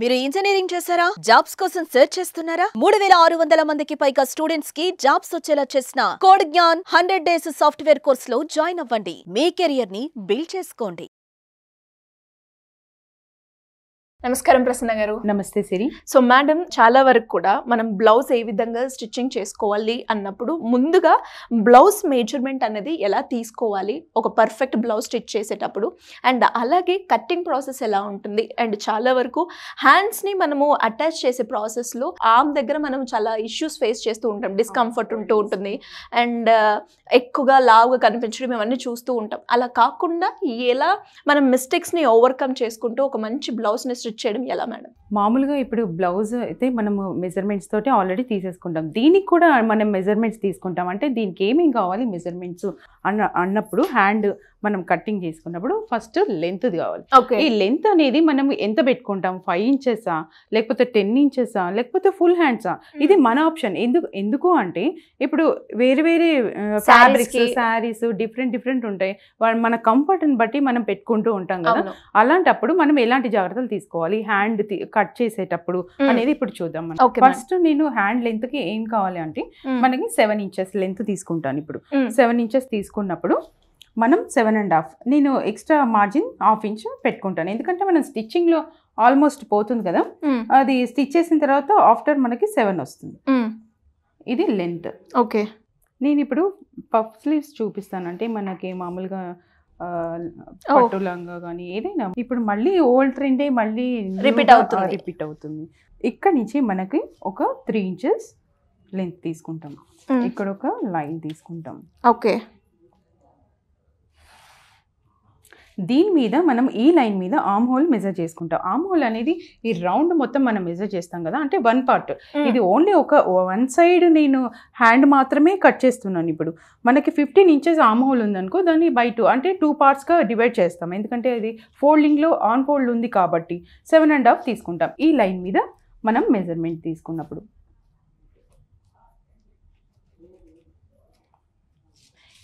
మీరు ఇంజనీరింగ్ చేశారా? జాబ్స్ కోసం సెర్చ్ చేస్తున్నారా? 3600 మందికి పైగా స్టూడెంట్స్ కి జాబ్స్ వచ్చేలా చేసిన కోడ్ జ్ఞాన్ 100 డేస్ సాఫ్ట్వేర్ కోర్సులో జాయిన్ అవ్వండి. మీ కెరియర్ ని బిల్డ్ చేసుకోండి. నమస్కారం ప్రసన్న గారు. నమస్తే సిరి. సో మేడం, చాలా వరకు కూడా మనం బ్లౌజ్ ఏ విధంగా స్టిచ్చింగ్ చేసుకోవాలి అన్నప్పుడు ముందుగా బ్లౌజ్ మెజర్మెంట్ అనేది ఎలా తీసుకోవాలి ఒక పర్ఫెక్ట్ బ్లౌజ్ స్టిచ్ చేసేటప్పుడు, అండ్ అలాగే కట్టింగ్ ప్రాసెస్ ఎలా ఉంటుంది, అండ్ చాలా వరకు హ్యాండ్స్ని మనము అటాచ్ చేసే ప్రాసెస్లో ఆర్మ్ దగ్గర మనం చాలా ఇష్యూస్ ఫేస్ చేస్తూ ఉంటాం, డిస్కంఫర్ట్ ఉంటూ ఉంటుంది, అండ్ ఎక్కువగా లావుగా కనిపించడం ఇవన్నీ చూస్తూ ఉంటాం. అలా కాకుండా ఎలా మనం మిస్టేక్స్ని ఓవర్కమ్ చేసుకుంటూ ఒక మంచి బ్లౌజ్ని స్టిచ్ చేయడం ఎలా మేడం? మామూలుగా ఇప్పుడు బ్లౌజ్ అయితే మనము మెజర్మెంట్స్ తోటి ఆల్రెడీ తీసేసుకుంటాం. దీనికి కూడా మనం మెజర్మెంట్స్ తీసుకుంటాం. అంటే దీనికి ఏమేమి కావాలి మెజర్మెంట్స్ అన్నప్పుడు హ్యాండ్ మనం కట్టింగ్ చేసుకున్నప్పుడు ఫస్ట్ లెంత్ కావాలి. ఈ లెంత్ అనేది మనం ఎంత పెట్టుకుంటాం, 5 ఇంచెసా లేకపోతే 10 ఇంచెసా లేకపోతే ఫుల్ హ్యాండ్సా, ఇది మన ఆప్షన్. ఎందుకు అంటే ఇప్పుడు వేరే వేరే ఫ్యాబ్రిక్స్ శారీస్ డిఫరెంట్ ఉంటాయి. మన కంఫర్ట్ని బట్టి మనం పెట్టుకుంటూ ఉంటాం కదా. అలాంటప్పుడు మనం ఎలాంటి జాగ్రత్తలు తీసుకోవాలి హ్యాండ్ కట్ చేసేటప్పుడు అనేది ఇప్పుడు చూద్దాం. మనం ఫస్ట్ నేను హ్యాండ్ లెంత్ కి ఏం కావాలి అంటే మనకి 7 ఇంచెస్ లెంత్ తీసుకుంటాను. ఇప్పుడు 7 ఇంచెస్ తీసుకున్నప్పుడు మనం 7.5 నేను ఎక్స్ట్రా మార్జిన్ 1/2 ఇంచ్ పెట్టుకుంటాను. ఎందుకంటే మనం స్టిచ్చింగ్ లో ఆల్మోస్ట్ పోతుంది కదా, అది స్టిచ్ చేసిన తర్వాత ఆఫ్టర్ మనకి 7 వస్తుంది. ఇది లెంత్. ఓకే, నేను ఇప్పుడు పఫ్ స్లీవ్స్ చూపిస్తాను. అంటే మనకి మామూలుగా పట్టు లంగా కానీ ఏదైనా ఇప్పుడు మళ్ళీ ఓల్డ్ ట్రెండే మళ్ళీ రిపీట్ అవుతుంది. ఇక్కడ నుంచి మనకి ఒక 3 ఇంచెస్ లెంత్ తీసుకుంటాం. ఇక్కడ ఒక లైన్ తీసుకుంటాం. ఓకే, దీని మీద మనం ఈ లైన్ మీద ఆర్మ్ హోల్ మెజర్ చేసుకుంటాం. ఆర్మ్ హోల్ అనేది ఈ రౌండ్ మొత్తం మనం మెజర్ చేస్తాం కదా, అంటే 1 పార్ట్. ఇది ఓన్లీ ఒక 1 సైడ్ నేను హ్యాండ్ మాత్రమే కట్ చేస్తున్నాను. ఇప్పుడు మనకి 15 ఇంచెస్ ఆర్మ్ హోల్ ఉందనుకో, దాన్ని బై 2 అంటే 2 పార్ట్స్గా డివైడ్ చేస్తాం. ఎందుకంటే అది ఫోల్డింగ్లో ఆన్ ఫోల్డ్ ఉంది కాబట్టి 7.5 తీసుకుంటాం. ఈ లైన్ మీద మనం మెజర్మెంట్ తీసుకున్నప్పుడు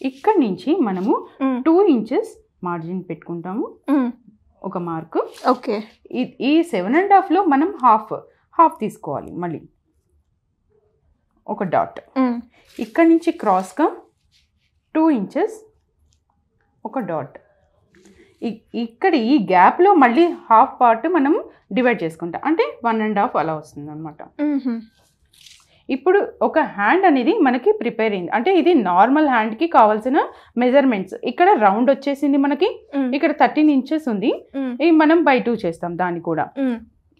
ఇక్కడ నుంచి మనము 2 ఇంచెస్ మార్జిన్ పెట్టుకుంటాము, ఒక మార్కు. ఓకే, ఈ 7.5 లో మనం హాఫ్ తీసుకోవాలి. మళ్ళీ ఒక డాట్. ఇక్కడ నుంచి క్రాస్గా 2 ఇంచెస్ ఒక డాట్. ఇక్కడ ఈ గ్యాప్లో మళ్ళీ హాఫ్ పార్ట్ మనం డివైడ్ చేసుకుంటాం, అంటే 1.5 అలా వస్తుంది అనమాట. ఇప్పుడు ఒక హ్యాండ్ అనేది మనకి ప్రిపేర్ అయింది. అంటే ఇది నార్మల్ హ్యాండ్కి కావాల్సిన మెజర్మెంట్స్. ఇక్కడ రౌండ్ వచ్చేసింది మనకి, ఇక్కడ 13 ఇంచెస్ ఉంది. ఇవి మనం బై 2 చేస్తాం. దాన్ని కూడా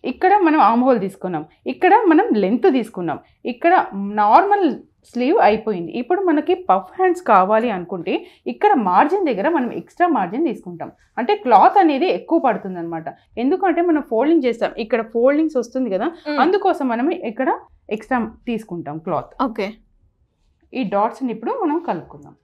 ఇక్కడ మనం ఆర్మ్ హోల్ తీసుకున్నాం, ఇక్కడ మనం లెంత్ తీసుకున్నాం, ఇక్కడ నార్మల్ స్లీవ్ అయిపోయింది. ఇప్పుడు మనకి పఫ్ హ్యాండ్స్ కావాలి అనుకుంటే ఇక్కడ మార్జిన్ దగ్గర మనం ఎక్స్ట్రా మార్జిన్ తీసుకుంటాం. అంటే క్లాత్ అనేది ఎక్కువ పడుతుంది అనమాట. ఎందుకంటే మనం ఫోల్డింగ్ చేస్తాం, ఇక్కడ ఫోల్డింగ్స్ వస్తుంది కదా, అందుకోసం మనం ఇక్కడ ఎక్స్ట్రా తీసుకుంటాం క్లాత్. ఓకే, ఈ డాట్స్ని ఇప్పుడు మనం కలుపుకుందాం.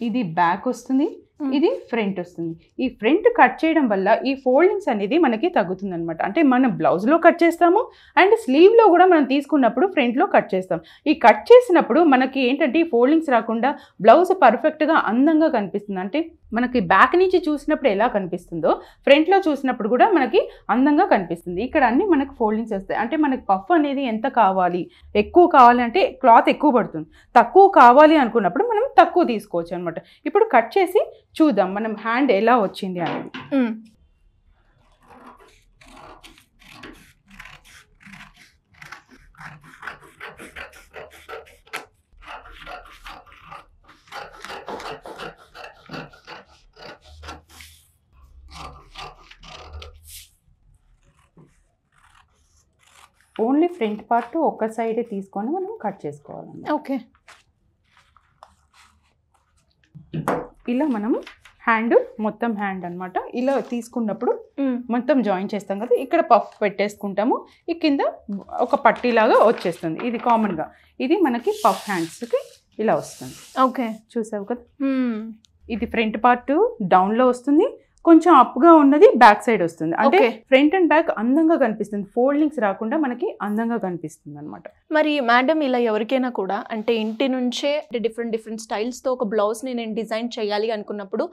ఇది బ్యాక్ వస్తుంది, ఇది ఫ్రంట్ వస్తుంది. ఈ ఫ్రంట్ కట్ చేయడం వల్ల ఈ ఫోల్డింగ్స్ అనేది మనకి తగ్గుతుంది అనమాట. అంటే మనం బ్లౌజ్లో కట్ చేస్తాము అండ్ స్లీవ్లో కూడా మనం తీసుకున్నప్పుడు ఫ్రంట్లో కట్ చేస్తాం. ఈ కట్ చేసినప్పుడు మనకి ఏంటంటే ఈ ఫోల్డింగ్స్ రాకుండా బ్లౌజ్ పర్ఫెక్ట్గా అందంగా కనిపిస్తుంది. అంటే మనకి బ్యాక్ నుంచి చూసినప్పుడు ఎలా కనిపిస్తుందో ఫ్రంట్లో చూసినప్పుడు కూడా మనకి అందంగా కనిపిస్తుంది. ఇక్కడ అన్ని మనకి ఫోల్డింగ్స్ వస్తాయి. అంటే మనకి పఫ్ అనేది ఎంత కావాలి, ఎక్కువ కావాలి అంటే క్లాత్ ఎక్కువ పడుతుంది, తక్కువ కావాలి అనుకున్నప్పుడు మనం తక్కువ తీసుకోవచ్చు అనమాట. ఇప్పుడు కట్ చేసి చూద్దాం మనం హ్యాండ్ ఎలా వచ్చింది అనేది. ఓన్లీ ఫ్రంట్ పార్ట్ ఒక సైడే తీసుకొని మనం కట్ చేసుకోవాలన్నమాట. ఓకే, ఇలా మనం హ్యాండ్ మొత్తం హ్యాండ్ అనమాట ఇలా తీసుకున్నప్పుడు మొత్తం జాయిన్ చేస్తాం కదా, ఇక్కడ పఫ్ పెట్టేసుకుంటాము. ఈ కింద ఒక పట్టీలాగా వచ్చేస్తుంది. ఇది కామన్గా ఇది మనకి పఫ్ హ్యాండ్స్కి ఇలా వస్తుంది. ఓకే, చూసావు కదా. ఇది ఫ్రంట్ పార్ట్ డౌన్లో వస్తుంది, కొంచెం అప్గా ఉన్నది బ్యాక్ సైడ్ వస్తుంది. అంటే Okay. ఫ్రంట్ అండ్ బ్యాక్ అందంగా కనిపిస్తుంది, ఫోల్డింగ్స్ రాకుండా మనకి అందంగా కనిపిస్తుంది అనమాట. మరి మేడం ఇలా ఎవరికైనా కూడా అంటే ఇంటి నుంచే డిఫరెంట్ స్టైల్స్తో ఒక బ్లౌజ్ని నేను డిజైన్ చేయాలి అనుకున్నప్పుడు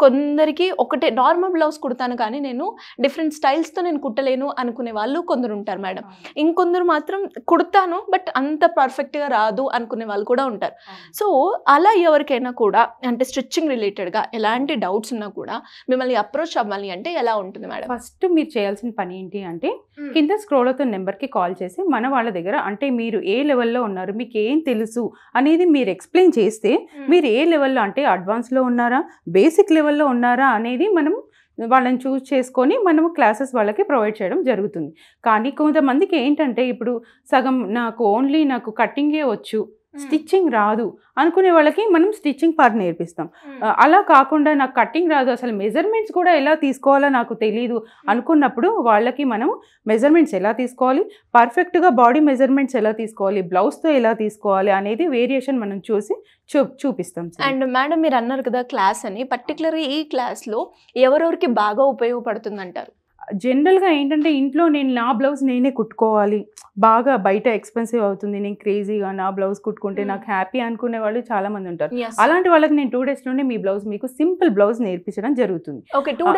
కొందరికి ఒకటే నార్మల్ బ్లౌజ్ కుడతాను కానీ నేను డిఫరెంట్ స్టైల్స్తో నేను కుట్టలేను అనుకునే వాళ్ళు కొందరు ఉంటారు మేడం. ఇంకొందరు మాత్రం కుడతాను బట్ అంత పర్ఫెక్ట్గా రాదు అనుకునే వాళ్ళు కూడా ఉంటారు. సో అలా ఎవరికైనా కూడా అంటే స్టిచ్చింగ్ రిలేటెడ్గా ఎలాంటి డౌట్స్ ఉన్నా కూడా మిమ్మల్ని అప్రోచ్ అవ్వాలి అంటే ఎలా ఉంటుంది మేడం? ఫస్ట్ మీరు చేయాల్సిన పని ఏంటి అంటే కింద స్క్రోల్ అవుతున్న నెంబర్కి కాల్ చేసి మన వాళ్ళ దగ్గర అంటే మీరు ఏ లెవెల్లో ఉన్నారు, మీకు ఏం తెలుసు అనేది మీరు ఎక్స్ప్లెయిన్ చేస్తే మీరు ఏ లెవెల్లో అంటే అడ్వాన్స్లో ఉన్నారా, బేసిక్ లెవెల్లో ఉన్నారా అనేది మనం వాళ్ళని చూస్ చేసుకొని మనము క్లాసెస్ వాళ్ళకి ప్రొవైడ్ చేయడం జరుగుతుంది. కానీ కొంతమందికి ఏంటంటే ఇప్పుడు సగం నాకు కట్టింగే వచ్చు, స్టిచ్చింగ్ రాదు అనుకునే వాళ్ళకి మనం స్టిచ్చింగ్ పార్ట్ నేర్పిస్తాం. అలా కాకుండా నాకు కట్టింగ్ రాదు, అసలు మెజర్మెంట్స్ కూడా ఎలా తీసుకోవాలో నాకు తెలీదు అనుకున్నప్పుడు వాళ్ళకి మనం మెజర్మెంట్స్ ఎలా తీసుకోవాలి, పర్ఫెక్ట్గా బాడీ మెజర్మెంట్స్ ఎలా తీసుకోవాలి, బ్లౌజ్తో ఎలా తీసుకోవాలి అనేది వేరియేషన్ మనం చూపిస్తాం. అండ్ మేడం మీరు అన్నారు కదా క్లాస్ అని, పర్టికులర్గా ఈ క్లాస్లో ఎవరెవరికి బాగా ఉపయోగపడుతుంది అంటారు? జనరల్గా ఏంటంటే ఇంట్లో నేను నా బ్లౌజ్ నేనే కుట్టుకోవాలి, బాగా బయట ఎక్స్పెన్సివ్ అవుతుంది, నేను క్రేజీగా నా బ్లౌజ్ కుట్టుకుంటే నాకు హ్యాపీ అనుకునే వాళ్ళు చాలా మంది ఉంటారు. అలాంటి వాళ్ళకి నేను 2 డేస్లోనే మీ బ్లౌజ్ మీకు సింపుల్ బ్లౌజ్ నేర్పించడం జరుగుతుంది. ఓకే, 2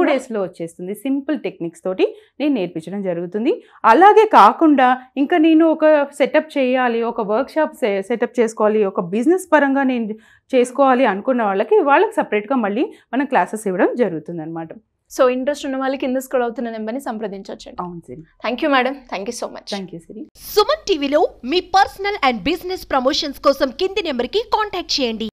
డేస్లో వచ్చేస్తుంది. సింపుల్ టెక్నిక్స్ తోటి నేను నేర్పించడం జరుగుతుంది. అలాగే కాకుండా ఇంకా నేను ఒక సెటప్ చేయాలి, ఒక వర్క్ షాప్ సెటప్ చేసుకోవాలి, ఒక బిజినెస్ పరంగా నేను చేసుకోవాలి అనుకున్న వాళ్ళకి సపరేట్గా మళ్ళీ మనం క్లాసెస్ ఇవ్వడం జరుగుతుంది అనమాట. సో ఇంట్రెస్ట్ ఉన్న వాళ్ళకి కింద స్క్రోల్ అవుతున్న నెంబర్ని సంప్రదించవచ్చు. అవును Siri. Thank you madam, thank you so much. Thank you Siri. Suman టీవీలో మీ పర్సనల్ అండ్ బిజినెస్ ప్రమోషన్స్ కోసం కింది నెంబర్కి కాంటాక్ట్ చేయండి.